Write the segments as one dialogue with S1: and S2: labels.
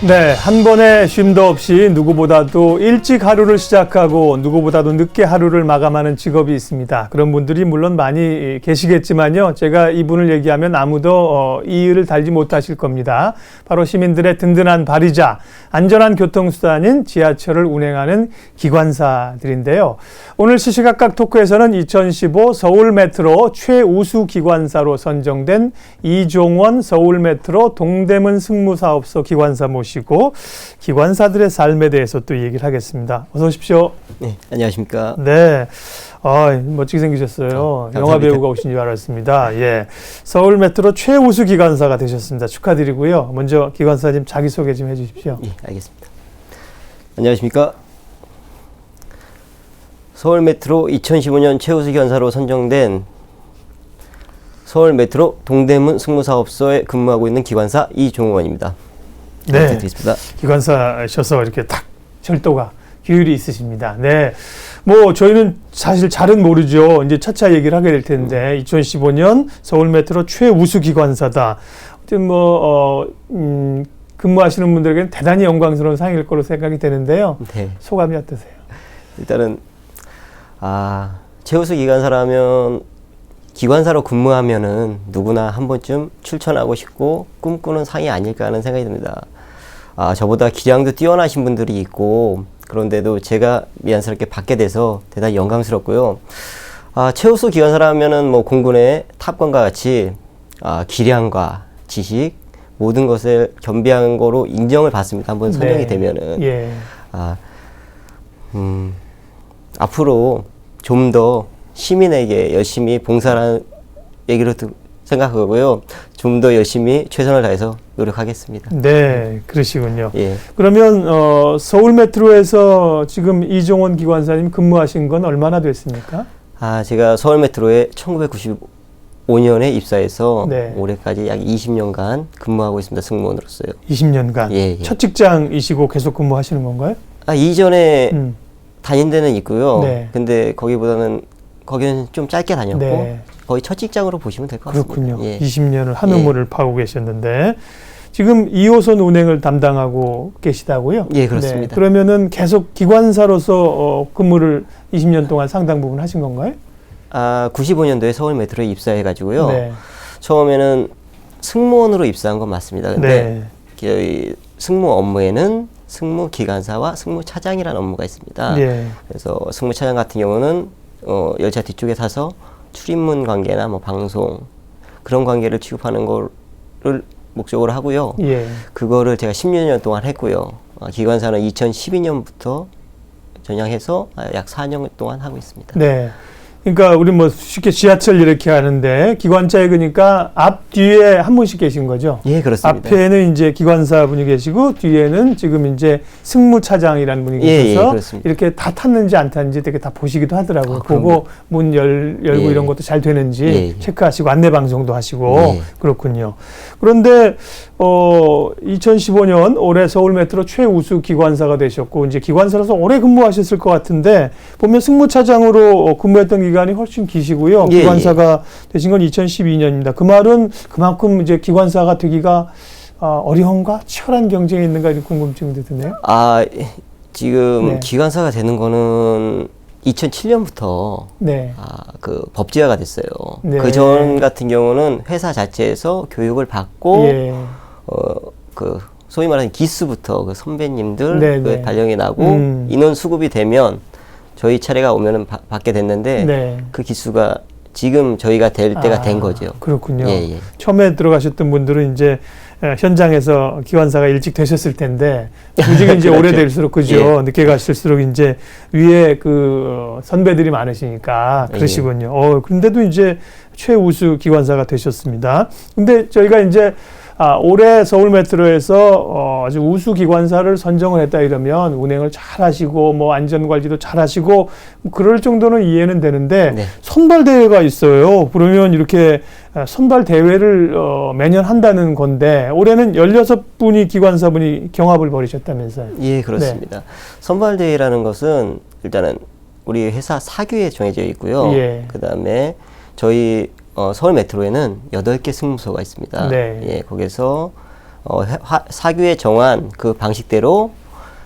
S1: 네, 한 번에 쉼도 없이 누구보다도 일찍 하루를 시작하고 누구보다도 늦게 하루를 마감하는 직업이 있습니다. 그런 분들이 물론 많이 계시겠지만요. 제가 이분을 얘기하면 아무도 이 일을 달지 못하실 겁니다. 바로 시민들의 든든한 발이자 안전한 교통수단인 지하철을 운행하는 기관사들인데요. 오늘 시시각각 토크에서는 2015 서울메트로 최우수 기관사로 선정된 이종원 서울메트로 동대문 승무사업소 기관사 모시고 기관사들의 삶에 대해서 또 얘기를 하겠습니다. 어서 오십시오.
S2: 네, 안녕하십니까.
S1: 네, 멋지게 생기셨어요. 영화 배우가 오신 줄 알았습니다. 예, 서울메트로 최우수 기관사가 되셨습니다. 축하드리고요. 먼저 기관사님 자기소개 좀 해주십시오.
S2: 예, 알겠습니다. 안녕하십니까. 서울메트로 2015년 최우수 기관사로 선정된 서울메트로 동대문 승무사업소에 근무하고 있는 기관사 이종원입니다.
S1: 네,
S2: 드리겠습니다.
S1: 기관사셔서 이렇게 딱 절도가 규율이 있으십니다. 네, 뭐 저희는 사실 잘은 모르죠. 이제 차차 얘기를 하게 될 텐데 2015년 서울메트로 최우수 기관사다. 아무튼 근무하시는 분들에게는 대단히 영광스러운 상일 거로 생각이 되는데요.
S2: 네.
S1: 소감이 어떠세요?
S2: 일단은 최우수 기관사라면 기관사로 근무하면은 누구나 한 번쯤 출전하고 싶고 꿈꾸는 상이 아닐까 하는 생각이 듭니다. 저보다 기량도 뛰어나신 분들이 있고 그런데도 제가 미안스럽게 받게 돼서 대단히 영광스럽고요. 최우수 기관사라면은 뭐 공군의 탑건과 같이 기량과 지식 모든 것을 겸비한 거로 인정을 받습니다. 한번 선정이 되면은.
S1: 예.
S2: 앞으로 좀 더 시민에게 열심히 봉사하는 얘기로 생각하고요. 좀 더 열심히 최선을 다해서 노력하겠습니다.
S1: 네, 그러시군요. 예. 그러면 서울메트로에서 지금 이종원 기관사님 근무하신 건 얼마나 됐습니까?
S2: 제가 서울메트로에 1995년에 입사해서
S1: 네.
S2: 올해까지 약 20년간 근무하고 있습니다. 승무원으로서요.
S1: 20년간?
S2: 예.
S1: 첫 직장이시고 계속 근무하시는 건가요?
S2: 이전에 다닌 데는 있고요.
S1: 네.
S2: 근데 거기는 좀 짧게 다녔고
S1: 네.
S2: 거의 첫 직장으로 보시면 될 것 같습니다.
S1: 그렇군요.
S2: 예.
S1: 20년을 한 우물을 파고 계셨는데 지금 2호선 운행을 담당하고 계시다고요?
S2: 예, 그렇습니다.
S1: 네. 그러면은 계속 기관사로서 근무를 20년 동안 상당 부분 하신 건가요?
S2: 95년도에 서울메트로에 입사해가지고요.
S1: 네.
S2: 처음에는 승무원으로 입사한 건 맞습니다. 근데 승무 업무에는 승무기관사와 승무차장이라는 업무가 있습니다.
S1: 네.
S2: 그래서 승무차장 같은 경우는 열차 뒤쪽에 타서 출입문 관계나 뭐 방송 그런 관계를 취급하는 거를 목적으로 하고요.
S1: 예.
S2: 그거를 제가 16년 동안 했고요. 기관사는 2012년부터 전향해서 약 4년 동안 하고 있습니다.
S1: 네. 그러니까 우리 뭐 쉽게 지하철 이렇게 하는데 기관차에 그러니까 앞 뒤에 한 분씩 계신 거죠?
S2: 예, 그렇습니다.
S1: 앞에는 이제 기관사 분이 계시고 뒤에는 지금 이제 승무차장이라는 분이 계셔서 이렇게 다 탔는지 안 탔는지 되게 다 보시기도 하더라고요. 보고 문 열고 이런 것도 잘 되는지 체크하시고 안내 방송도 하시고 그렇군요. 그런데 2015년 올해 서울메트로 최우수 기관사가 되셨고 이제 기관사로서 오래 근무하셨을 것 같은데 보면 승무차장으로 근무했던 기간이 훨씬 기시고요. 기관사가 되신 건 2012년입니다. 그 말은 그만큼 이제 기관사가 되기가 어려운가? 치열한 경쟁이 있는가? 이런 궁금증도 드네요.
S2: 지금 기관사가 되는 거는 2007년부터 그 법제화가 됐어요. 그 전 같은 경우는 회사 자체에서 교육을 받고 그 소위 말하는 기수부터 그 선배님들 발령이 나고 인원 수급이 되면 저희 차례가 오면은 받게 됐는데 그 기수가 지금 저희가 될 때가 된 거죠.
S1: 그렇군요. 처음에 들어가셨던 분들은 이제 현장에서 기관사가 일찍 되셨을 텐데 무지개 이제 그렇죠. 오래될수록 그죠. 늦게 가실수록 이제 위에 그 선배들이 많으시니까 그러시군요. 그런데도 이제 최우수 기관사가 되셨습니다. 근데 저희가 이제 올해 서울메트로에서 아주 우수 기관사를 선정을 했다 이러면 운행을 잘 하시고 뭐 안전관리도 잘 하시고 그럴 정도는 이해는 되는데 선발 대회가 있어요. 그러면 이렇게 선발 대회를 매년 한다는 건데 올해는 16분이 기관사분이 경합을 벌이셨다면서요?
S2: 예, 그렇습니다. 선발 대회라는 것은 일단은 우리 회사 사규에 정해져 있고요. 그다음에 저희 서울메트로에는 8개 승무소가 있습니다. 거기서 사규에 정한 그 방식대로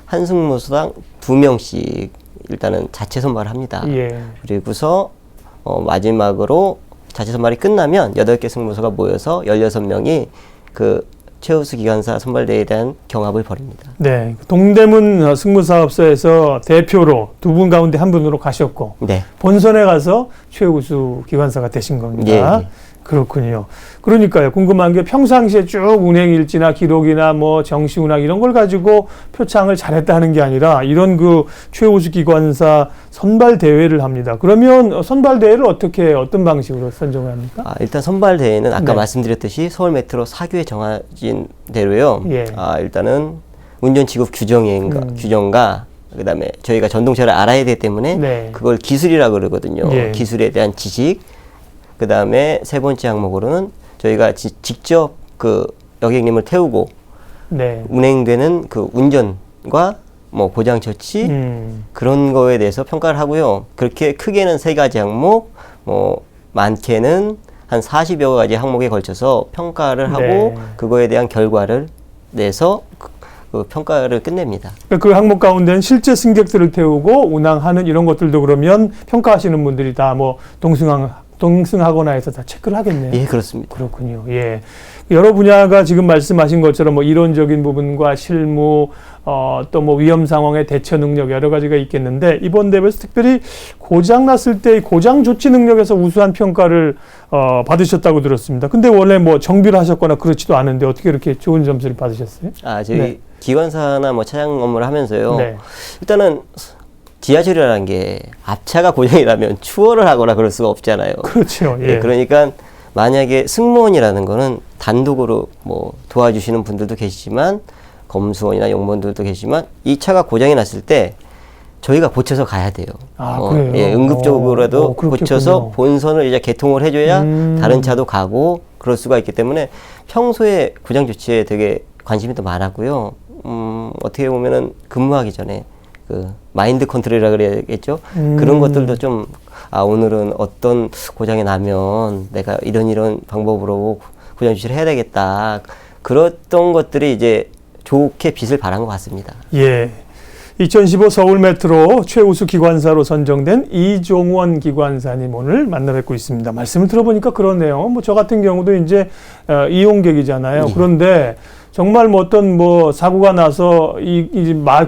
S2: 한 승무수당 2명씩 일단은 자체 선발을 합니다.
S1: 예.
S2: 그리고서 마지막으로 자체 선발이 끝나면 8개 승무소가 모여서 16명이 그 최우수 기관사 선발대회에 대한 경합을 벌입니다.
S1: 네. 동대문 승무사업소에서 대표로 두 분 가운데 한 분으로 가셨고,
S2: 네.
S1: 본선에 가서 최우수 기관사가 되신 겁니다.
S2: 예.
S1: 그렇군요. 그러니까요. 궁금한 게 평상시에 쭉 운행 일지나 기록이나 뭐 정시 운항 이런 걸 가지고 표창을 잘했다 하는 게 아니라 이런 그 최우수 기관사 선발 대회를 합니다. 그러면 선발 대회를 어떤 방식으로 선정을 합니까?
S2: 일단 선발 대회는 아까
S1: 네.
S2: 말씀드렸듯이 서울 메트로 사규에 정해진 대로요.
S1: 예.
S2: 일단은 운전치급 규정과 그다음에 저희가 전동차를 알아야 되기 때문에
S1: 네.
S2: 그걸 기술이라고 그러거든요.
S1: 예.
S2: 기술에 대한 지식. 그다음에 세 번째 항목으로는 저희가 직접 그 여객님을 태우고
S1: 네.
S2: 운행되는 그 운전과 뭐 고장 처치 그런 거에 대해서 평가를 하고요. 그렇게 크게는 3가지 항목, 뭐 많게는 한 40여 가지 항목에 걸쳐서 평가를 하고
S1: 네.
S2: 그거에 대한 결과를 내서 그 평가를 끝냅니다.
S1: 그 항목 가운데는 실제 승객들을 태우고 운항하는 이런 것들도 그러면 평가하시는 분들이 다 뭐 동승하거나 해서 다 체크를 하겠네요.
S2: 예, 그렇습니다.
S1: 그렇군요. 예. 여러 분야가 지금 말씀하신 것처럼 뭐 이론적인 부분과 실무, 또 뭐 위험 상황의 대처 능력 여러 가지가 있겠는데 이번 대회에서 특별히 고장 났을 때의 고장 조치 능력에서 우수한 평가를 받으셨다고 들었습니다. 근데 원래 뭐 정비를 하셨거나 그렇지도 않은데 어떻게 이렇게 좋은 점수를 받으셨어요?
S2: 저희
S1: 네.
S2: 기관사나 뭐 차장 업무를 하면서요.
S1: 네.
S2: 일단은 지하철이라는 게 앞차가 고장이 나면 추월을 하거나 그럴 수가 없잖아요.
S1: 그렇죠. 예.
S2: 예, 그러니까 만약에 승무원이라는 거는 단독으로 뭐 도와주시는 분들도 계시지만 검수원이나 용무원들도 계시지만 이 차가 고장이 났을 때 저희가 고쳐서 가야 돼요.
S1: 그래요?
S2: 예, 응급적으로라도
S1: 그렇겠군요.
S2: 고쳐서 본선을 이제 개통을 해줘야 다른 차도 가고 그럴 수가 있기 때문에 평소에 고장 조치에 되게 관심이 더 많았고요. 어떻게 보면은 근무하기 전에 그 마인드 컨트롤이라 그래야겠죠. 그런 것들도 좀 오늘은 어떤 고장이 나면 내가 이런 방법으로 고장 조치를 해야 되겠다. 그랬던 것들이 이제 좋게 빛을 발한 것 같습니다.
S1: 예. 2015 서울 메트로 최우수 기관사로 선정된 이종원 기관사님 오늘 만나 뵙고 있습니다. 말씀을 들어보니까 그러네요. 뭐 저 같은 경우도 이제 이용객이잖아요.
S2: 예.
S1: 그런데 정말 뭐 어떤 뭐 사고가 나서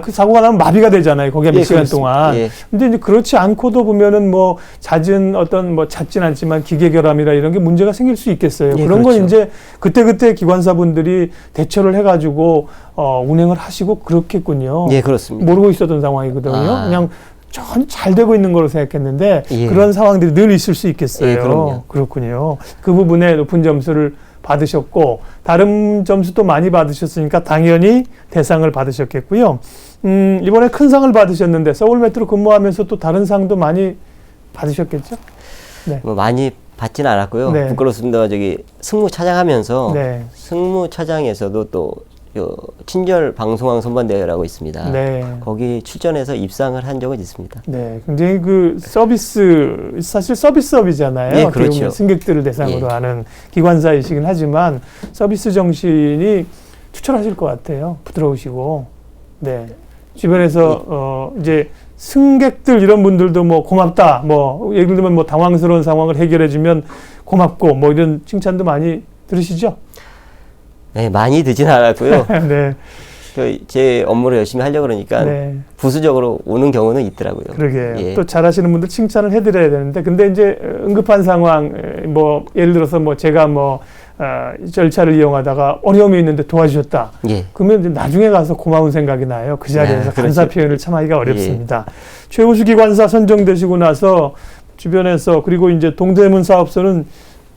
S1: 그 사고가 나면 마비가 되잖아요. 거기에 몇
S2: 예,
S1: 시간
S2: 그렇습니다.
S1: 동안.
S2: 예.
S1: 근데 이제 그렇지 않고도 보면은 뭐 잦은 어떤 뭐 잦진 않지만 기계 결함이라 이런 게 문제가 생길 수 있겠어요.
S2: 예,
S1: 그런 건
S2: 그렇죠.
S1: 이제 그때 기관사분들이 대처를 해가지고 운행을 하시고 그렇겠군요.
S2: 예, 그렇습니다.
S1: 모르고 있었던 상황이거든요. 그냥 전혀 잘 되고 있는 거로 생각했는데
S2: 예.
S1: 그런 상황들이 늘 있을 수 있겠어요.
S2: 예, 그럼요.
S1: 그렇군요. 그 부분에 높은 점수를 받으셨고 다른 점수도 많이 받으셨으니까 당연히 대상을 받으셨겠고요. 이번에 큰 상을 받으셨는데 서울 메트로 근무하면서 또 다른 상도 많이 받으셨겠죠? 네.
S2: 뭐 많이 받지는 않았고요.
S1: 네.
S2: 부끄럽습니다. 승무 차장하면서
S1: 네.
S2: 승무 차장에서도 또 친절 방송왕 선반대회라고 있습니다.
S1: 네.
S2: 거기 출전해서 입상을 한 적은 있습니다.
S1: 네, 굉장히 그 사실 서비스업이잖아요.
S2: 예,
S1: 어떻게
S2: 그렇죠.
S1: 보면 승객들을 대상으로
S2: 예.
S1: 하는 기관사이시긴 하지만 서비스 정신이 추천하실 것 같아요. 부드러우시고, 네. 주변에서 이제 승객들 이런 분들도 뭐 고맙다, 뭐 예를 들면 뭐 당황스러운 상황을 해결해주면 고맙고 뭐 이런 칭찬도 많이 들으시죠?
S2: 네, 많이 듣진 않았고요.
S1: 네,
S2: 제 업무를 열심히 하려고 그러니까
S1: 네.
S2: 부수적으로 오는 경우는 있더라고요.
S1: 그러게요.
S2: 예.
S1: 또 잘하시는 분들 칭찬을 해드려야 되는데, 근데 이제 응급한 상황, 뭐 예를 들어서 뭐 제가 뭐 절차를 이용하다가 어려움이 있는데 도와주셨다.
S2: 예.
S1: 그러면 이제 나중에 가서 고마운 생각이 나요. 그 자리에서
S2: 그렇죠.
S1: 감사 표현을 참 하기가 어렵습니다. 최우수 기관사 선정되시고 나서 주변에서 그리고 이제 동대문 사업소는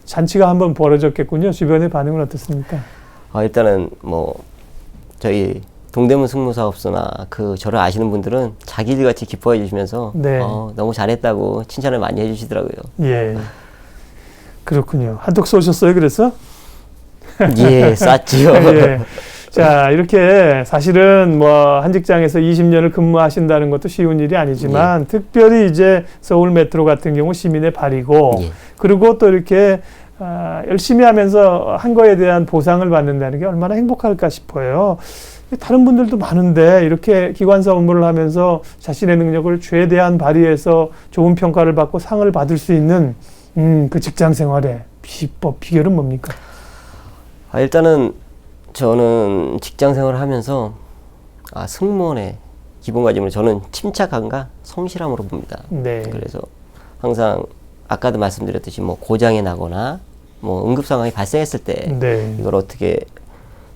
S1: 잔치가 한번 벌어졌겠군요. 주변의 반응은 어떻습니까?
S2: 일단은 뭐 저희 동대문 승무사업소나 저를 아시는 분들은 자기 일같이 기뻐해 주시면서
S1: 네.
S2: 너무 잘했다고 칭찬을 많이 해주시더라고요.
S1: 예. 그렇군요. 한턱 쏘셨어요, 그래서?
S2: 예, 쌌지요.
S1: 예. 자, 이렇게 사실은 뭐 한 직장에서 20년을 근무하신다는 것도 쉬운 일이 아니지만 특별히 이제 서울 메트로 같은 경우 시민의 발이고
S2: 예.
S1: 그리고 또 이렇게 열심히 하면서 한 거에 대한 보상을 받는다는 게 얼마나 행복할까 싶어요. 다른 분들도 많은데 이렇게 기관사 업무를 하면서 자신의 능력을 최대한 발휘해서 좋은 평가를 받고 상을 받을 수 있는 그 직장 생활의 비법, 비결은 뭡니까?
S2: 일단은 저는 직장 생활을 하면서 승무원의 기본가짐을 저는 침착함과 성실함으로 봅니다.
S1: 네.
S2: 그래서 항상 아까도 말씀드렸듯이 뭐 고장이 나거나 뭐 응급 상황이 발생했을 때
S1: 네.
S2: 이걸 어떻게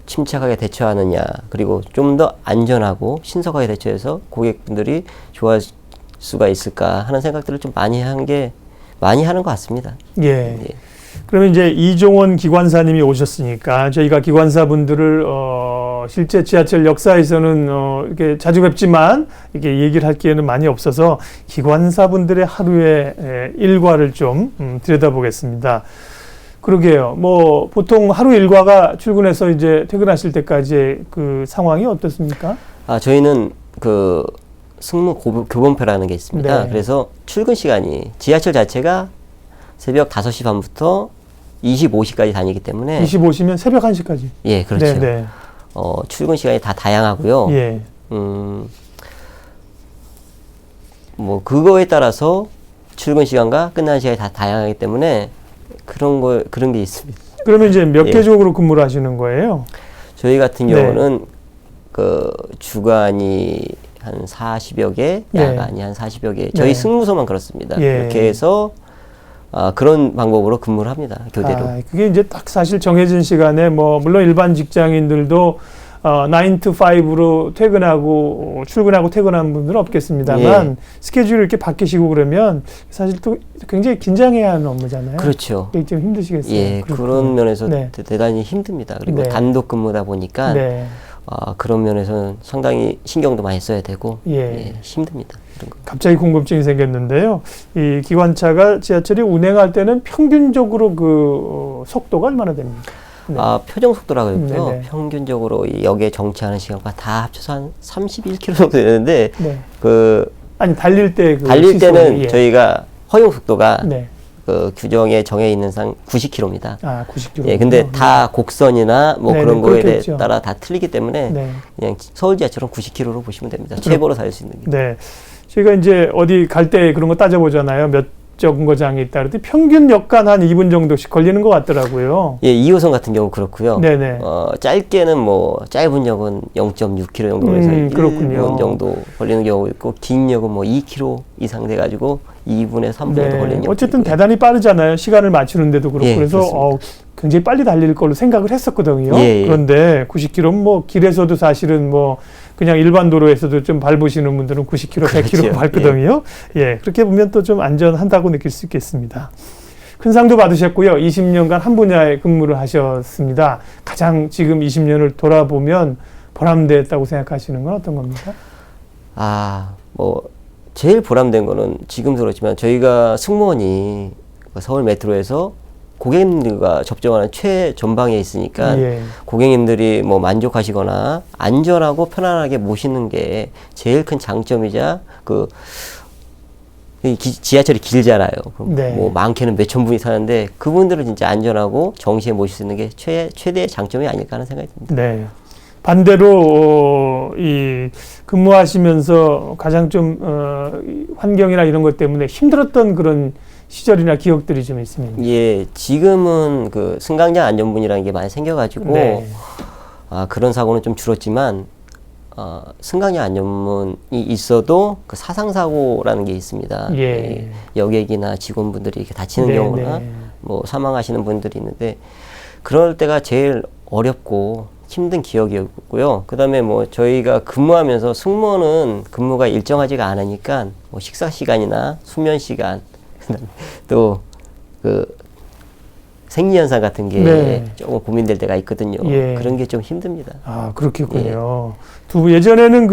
S2: 침착하게 대처하느냐, 그리고 좀 더 안전하고 신속하게 대처해서 고객분들이 좋아할 수가 있을까 하는 생각들을 좀 많이 하는 것 같습니다.
S1: 예.
S2: 예.
S1: 그러면 이제 이종원 기관사님이 오셨으니까 저희가 기관사분들을 실제 지하철 역사에서는 이렇게 자주 뵙지만 이게 얘기를 할 기회는 많이 없어서 기관사분들의 하루의 일과를 좀 들여다보겠습니다. 그러게요. 뭐 보통 하루 일과가 출근해서 이제 퇴근하실 때까지의 그 상황이 어떻습니까?
S2: 저희는 그 승무 교본표라는 게 있습니다.
S1: 네.
S2: 그래서 출근 시간이 지하철 자체가 새벽 5시 반부터 25시까지 다니기 때문에
S1: 25시면 새벽 1시까지.
S2: 예, 그렇죠.
S1: 네, 네.
S2: 출근 시간이 다 다양하고요.
S1: 예.
S2: 뭐 그거에 따라서 출근 시간과 끝나는 시간이 다 다양하기 때문에 그런 게 있습니다.
S1: 그러면 이제 몇
S2: 예.
S1: 개족으로 근무를 하시는 거예요?
S2: 저희 같은
S1: 네.
S2: 경우는 그 주간이 한 40여 개,
S1: 네.
S2: 야간이 한 40여 개. 저희
S1: 네.
S2: 승무소만 그렇습니다.
S1: 예.
S2: 이렇게 해서 그런 방법으로 근무를 합니다. 교대로.
S1: 그게 이제 딱 사실 정해진 시간에 뭐 물론 일반 직장인들도 9 to 5로 퇴근하고 출근하고 퇴근하는 분들은 없겠습니다만
S2: 예.
S1: 스케줄이 이렇게 바뀌시고 그러면 사실 또 굉장히 긴장해야 하는 업무잖아요.
S2: 그렇죠.
S1: 그게 좀 힘드시겠어요.
S2: 예,
S1: 그렇군요.
S2: 그런 면에서
S1: 네.
S2: 대단히 힘듭니다. 그리고
S1: 네.
S2: 단독 근무다 보니까
S1: 네.
S2: 그런 면에서는 상당히 신경도 많이 써야 되고
S1: 예.
S2: 힘듭니다. 그런 거.
S1: 갑자기 궁금증이 생겼는데요. 이 기관차가 지하철이 운행할 때는 평균적으로 그 속도가 얼마나 됩니까? 네.
S2: 표정 속도라고 했고요.
S1: 네네.
S2: 평균적으로 이 역에 정차하는 시간과 다 합쳐서 한 31km 정도 되는데
S1: 네.
S2: 아니
S1: 달릴 때
S2: 달릴 때는
S1: 예.
S2: 저희가 허용 속도가
S1: 네.
S2: 그 규정에 정해 있는 상 90km입니다.
S1: 90km.
S2: 예, 근데 다 곡선이나 뭐
S1: 네네,
S2: 그런 거에
S1: 그렇겠죠.
S2: 따라 다 틀리기 때문에
S1: 네.
S2: 그냥 서울 지하철은 90km로 보시면 됩니다. 최고로 달릴 수 있는 게.
S1: 네. 저희가 이제 어디 갈 때 그런 거 따져보잖아요. 몇 정거장이 있다 그랬더니 평균 역간 한 2분 정도씩 걸리는 것 같더라고요.
S2: 예, 2호선 같은 경우 그렇고요.
S1: 네네.
S2: 짧게는 뭐 짧은 역은 0.6km 정도 해서 1분 정도 걸리는 경우가 있고 긴 역은 뭐 2km 이상 돼 가지고 2분에서 3분 정도 걸리는 경우가
S1: 어쨌든
S2: 있고요.
S1: 대단히 빠르잖아요. 시간을 맞추는데도 그렇고.
S2: 예,
S1: 그래서 굉장히 빨리 달릴 걸로 생각을 했었거든요.
S2: 예, 예.
S1: 그런데 90km면 뭐 길에서도 사실은 뭐 그냥 일반 도로에서도 좀 밟으시는 분들은 90km, 100km
S2: 그렇죠.
S1: 밟거든요. 예, 그렇게 보면 또 좀 안전하다고 느낄 수 있겠습니다. 큰 상도 받으셨고요. 20년간 한 분야에 근무를 하셨습니다. 가장 지금 20년을 돌아보면 보람됐다고 생각하시는 건 어떤 겁니까?
S2: 뭐 제일 보람된 거는 지금도 그렇지만 저희가 승무원이 서울 메트로에서 고객님들과 접종하는 최전방에 있으니까
S1: 예.
S2: 고객님들이 뭐 만족하시거나 안전하고 편안하게 모시는 게 제일 큰 장점이자 지하철이 길잖아요.
S1: 네.
S2: 뭐 많게는 몇천 분이 사는데 그분들을 진짜 안전하고 정시에 모실 수 있는 게 최대의 장점이 아닐까 하는 생각이 듭니다.
S1: 네. 반대로 이 근무하시면서 가장 좀 환경이나 이런 것 때문에 힘들었던 그런 시절이나 기억들이 좀 있습니다.
S2: 예, 지금은 그 승강장 안전문이라는 게 많이 생겨가지고
S1: 네.
S2: 그런 사고는 좀 줄었지만 승강장 안전문이 있어도 그 사상사고라는 게 있습니다.
S1: 예.
S2: 여객이나 직원분들이 이렇게 다치는
S1: 네,
S2: 경우나
S1: 네.
S2: 뭐 사망하시는 분들이 있는데 그럴 때가 제일 어렵고 힘든 기억이었고요. 그다음에 뭐 저희가 근무하면서 승무원은 근무가 일정하지가 않으니까 뭐 식사 시간이나 수면 시간 또 그 생리현상 같은 게
S1: 네.
S2: 조금 고민될 때가 있거든요.
S1: 예.
S2: 그런 게 좀 힘듭니다.
S1: 그렇겠군요. 예전에는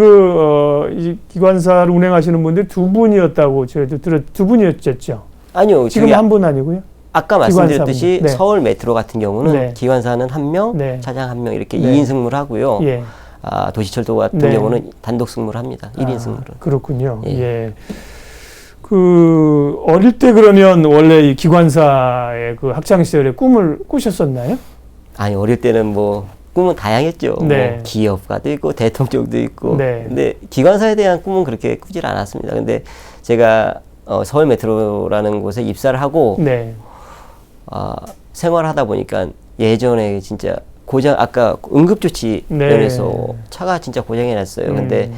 S1: 이 기관사를 운행하시는 분들이 두 분이었다고 저희도 두 분이었죠.
S2: 아니요.
S1: 지금 한 분 아니고요?
S2: 아까 말씀드렸듯이
S1: 네.
S2: 서울 메트로 같은 경우는
S1: 네.
S2: 기관사는 1명,
S1: 네.
S2: 차장 1명 이렇게
S1: 네.
S2: 2인 승무를 하고요.
S1: 예.
S2: 도시철도 같은
S1: 네.
S2: 경우는 단독 승무를 합니다. 1인 승무를.
S1: 그렇군요.
S2: 예.
S1: 예. 그 어릴 때 그러면 원래 이 기관사의 그 학창 시절에 꿈을 꾸셨었나요?
S2: 아니 어릴 때는 뭐 꿈은 다양했죠.
S1: 네.
S2: 뭐 기업가도 있고 대통령도 있고.
S1: 네.
S2: 근데 기관사에 대한 꿈은 그렇게 꾸질 않았습니다. 근데 제가 서울 메트로라는 곳에 입사를 하고
S1: 네.
S2: 생활하다 보니까 예전에 진짜 고장 아까 응급조치면에서
S1: 네.
S2: 차가 진짜 고장이 났어요. 근데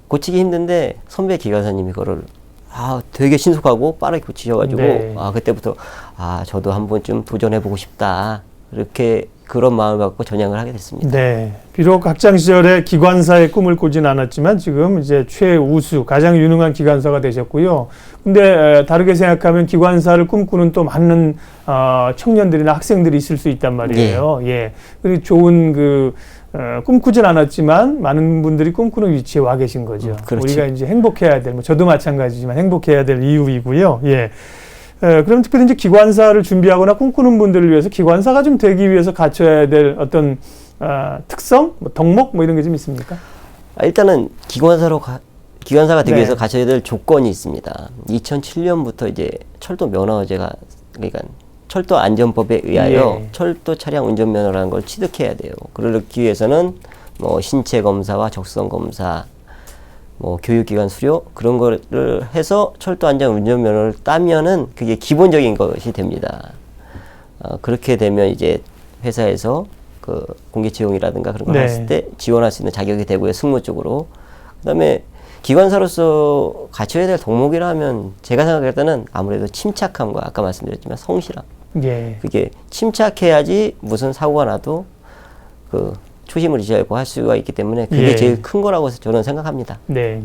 S2: 고치기 힘든데 선배 기관사님이 그거를 되게 신속하고 빠르게 고치셔가지고
S1: 네.
S2: 그때부터 저도 한 번쯤 도전해보고 싶다. 이렇게 그런 마음을 갖고 전향을 하게 됐습니다.
S1: 네. 비록 학창 시절에 기관사의 꿈을 꾸진 않았지만 지금 이제 최우수 가장 유능한 기관사가 되셨고요. 근데 다르게 생각하면 기관사를 꿈꾸는 또 많은 청년들이나 학생들이 있을 수 있단 말이에요. 예. 그리고 좋은 꿈꾸진 않았지만 많은 분들이 꿈꾸는 위치에 와 계신 거죠.
S2: 그렇죠.
S1: 우리가 이제 행복해야 될, 저도 마찬가지지만 행복해야 될 이유이고요. 예. 그럼 특별히 이제 기관사를 준비하거나 꿈꾸는 분들을 위해서 기관사가 좀 되기 위해서 갖춰야 될 어떤 특성, 덕목 이런 게 좀 있습니까?
S2: 일단은 기관사가 되기
S1: 네.
S2: 위해서 갖춰야 될 조건이 있습니다. 2007년부터 이제 철도 면허제가 그러니까 철도 안전법에 의하여
S1: 예.
S2: 철도 차량 운전면허라는 걸 취득해야 돼요. 그러기 위해서는 뭐 신체 검사와 적성 검사, 뭐 교육기관 수료 그런 거를 해서 철도 안전 운전면허를 따면은 그게 기본적인 것이 됩니다. 그렇게 되면 이제 회사에서 그 공개 채용이라든가 그런 걸
S1: 네.
S2: 했을 때 지원할 수 있는 자격이 되고요. 승무 쪽으로. 그다음에 기관사로서 갖춰야 될 덕목이라면 제가 생각할 때는 아무래도 침착함과 아까 말씀드렸지만 성실함.
S1: 예.
S2: 그게 침착해야지 무슨 사고가 나도 그 초심을 유지하고 할 수가 있기 때문에 그게
S1: 예.
S2: 제일 큰 거라고 저는 생각합니다.
S1: 네.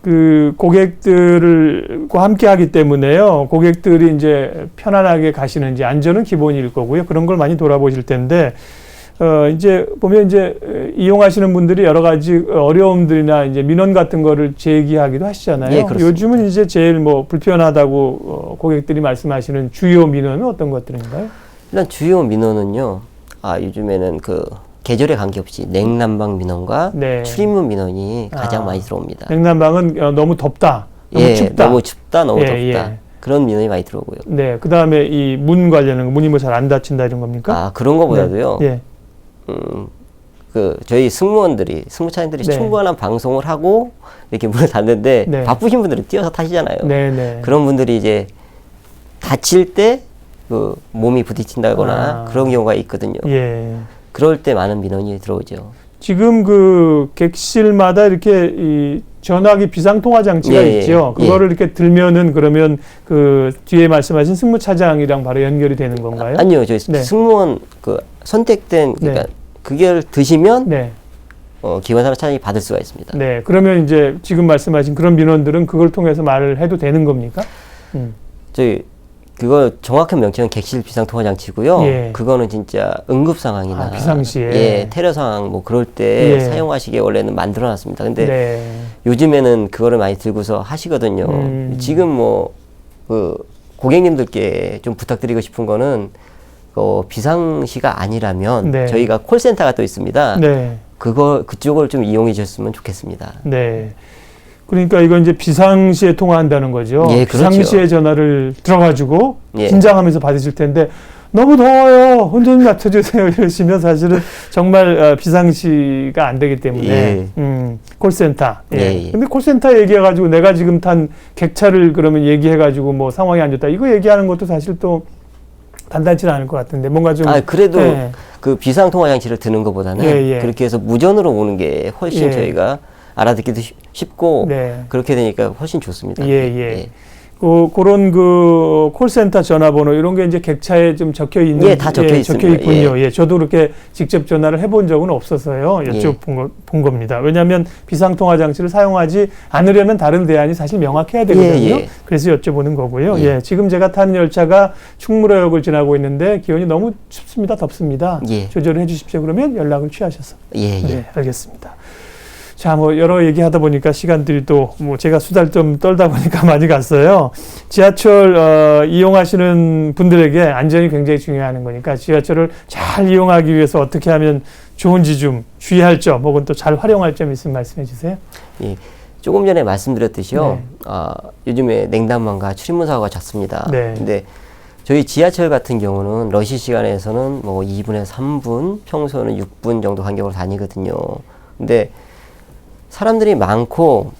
S1: 그 고객들과 함께 하기 때문에요. 고객들이 이제 편안하게 가시는지 안전은 기본일 거고요. 그런 걸 많이 돌아보실 텐데 이제 보면 이제 이용하시는 분들이 여러 가지 어려움들이나 이제 민원 같은 거를 제기하기도 하시잖아요.
S2: 예, 그렇습니다.
S1: 요즘은 이제 제일 뭐 불편하다고 고객들이 말씀하시는 주요 민원은 어떤 것들인가요?
S2: 일단 주요 민원은요. 요즘에는 그 계절에 관계없이 냉난방 민원과
S1: 네.
S2: 출입문 민원이 가장 많이 들어옵니다.
S1: 냉난방은 너무 덥다, 너무 춥다.
S2: 너무 춥다, 너무
S1: 예,
S2: 덥다.
S1: 예.
S2: 그런 민원이 많이 들어오고요.
S1: 네. 그 다음에 이 문 관련한 거, 문이 뭐 잘 안 닫힌다 이런 겁니까?
S2: 그런 거보다도요.
S1: 네.
S2: 저희 승무차장들이
S1: 네.
S2: 충분한 방송을 하고 이렇게 문을 닫는데
S1: 네.
S2: 바쁘신 분들은 뛰어서 타시잖아요.
S1: 네, 네.
S2: 그런 분들이 이제 다칠 때 그 몸이 부딪힌다거나 그런 경우가 있거든요.
S1: 예.
S2: 그럴 때 많은 민원이 들어오죠.
S1: 지금 그 객실마다 이렇게 이 전화기 비상통화 장치가
S2: 예,
S1: 있죠.
S2: 예.
S1: 그거를 이렇게 들면은 그러면 그 뒤에 말씀하신 승무차장이랑 바로 연결이 되는 건가요?
S2: 아니요, 저희
S1: 네.
S2: 승무원 그 선택된 그러니까
S1: 네.
S2: 그걸 드시면
S1: 네.
S2: 기관사로 차량이 받을 수가 있습니다.
S1: 네. 그러면 이제 지금 말씀하신 그런 민원들은 그걸 통해서 말을 해도 되는 겁니까?
S2: 저희 그거 정확한 명칭은 객실 비상통화 장치고요.
S1: 예.
S2: 그거는 진짜 응급 상황이나
S1: 비상시에.
S2: 테러 상황 뭐 그럴 때
S1: 예.
S2: 사용하시기에 원래는 만들어 놨습니다. 근데
S1: 네.
S2: 요즘에는 그거를 많이 들고서 하시거든요. 지금 뭐 그 고객님들께 좀 부탁드리고 싶은 거는 비상시가 아니라면
S1: 네.
S2: 저희가 콜센터가 또 있습니다.
S1: 네.
S2: 그쪽을 좀 이용해 주셨으면 좋겠습니다.
S1: 네. 그러니까 이건 이제 비상시에 통화한다는 거죠.
S2: 예, 그렇죠.
S1: 비상시에 전화를 들어가지고
S2: 예.
S1: 긴장하면서 받으실 텐데 너무 더워요. 혼자 좀 낮춰주세요. 이러시면 사실은 정말 비상시가 안 되기 때문에
S2: 예.
S1: 콜센터. 예.
S2: 예, 예.
S1: 근데 콜센터 얘기해가지고 내가 지금 탄 객차를 그러면 얘기해가지고 뭐 상황이 안 좋다. 이거 얘기하는 것도 사실 또 단단치는 않을 것 같은데 뭔가 좀
S2: 그래도
S1: 예.
S2: 그 비상통화 장치를 드는 것보다는
S1: 예, 예.
S2: 그렇게 해서 무전으로 오는 게 훨씬
S1: 예.
S2: 저희가 알아듣기도 쉽고
S1: 네.
S2: 그렇게 되니까 훨씬 좋습니다.
S1: 예, 예. 그런 그 콜센터 전화번호 이런 게 이제 객차에 좀 적혀 있는
S2: 예, 다 적혀 있습니다.
S1: 적혀 있군요. 예. 저도 그렇게 직접 전화를 해본 적은 없어서요. 여쭤본 겁니다. 왜냐하면 비상통화 장치를 사용하지 않으려면 다른 대안이 사실 명확해야 되거든요.
S2: 예, 예.
S1: 그래서 여쭤보는 거고요.
S2: 예.
S1: 예. 지금 제가 타는 열차가 충무로역을 지나고 있는데 기온이 너무 춥습니다. 덥습니다.
S2: 예.
S1: 조절을 해주십시오. 그러면 연락을 취하셔서.
S2: 예, 예.
S1: 네, 알겠습니다. 자, 뭐 여러 얘기하다 보니까 시간들이 또 뭐 제가 수다를 좀 떨다 보니까 많이 갔어요. 지하철 이용하시는 분들에게 안전이 굉장히 중요한 거니까 지하철을 잘 이용하기 위해서 어떻게 하면 좋은지 좀 주의할 점 혹은 또 잘 활용할 점 있으면 말씀해 주세요.
S2: 예. 조금 전에 말씀드렸듯이요.
S1: 네.
S2: 요즘에 냉담만과 출입문 사고가 잦습니다.
S1: 네.
S2: 근데 저희 지하철 같은 경우는 러시 시간에서는 뭐 2분에서 3분, 평소에는 6분 정도 간격으로 다니거든요. 근데 사람들이 많고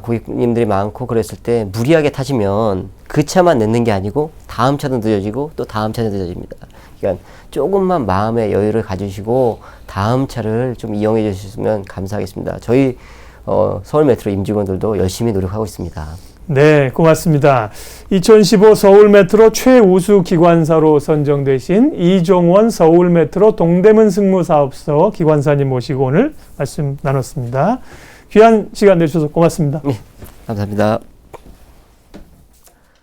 S2: 고객님들이 많고 그랬을 때 무리하게 타시면 그 차만 늦는 게 아니고 다음 차도 늦어지고 또 다음 차도 늦어집니다. 그러니까 조금만 마음의 여유를 가지시고 다음 차를 좀 이용해 주셨으면 감사하겠습니다. 저희 서울 메트로 임직원들도 열심히 노력하고 있습니다.
S1: 네, 고맙습니다. 2015 서울 메트로 최우수 기관사로 선정되신 이종원 서울 메트로 동대문 승무사업소 기관사님 모시고 오늘 말씀 나눴습니다. 귀한 시간 내주셔서 고맙습니다.
S2: 네, 감사합니다.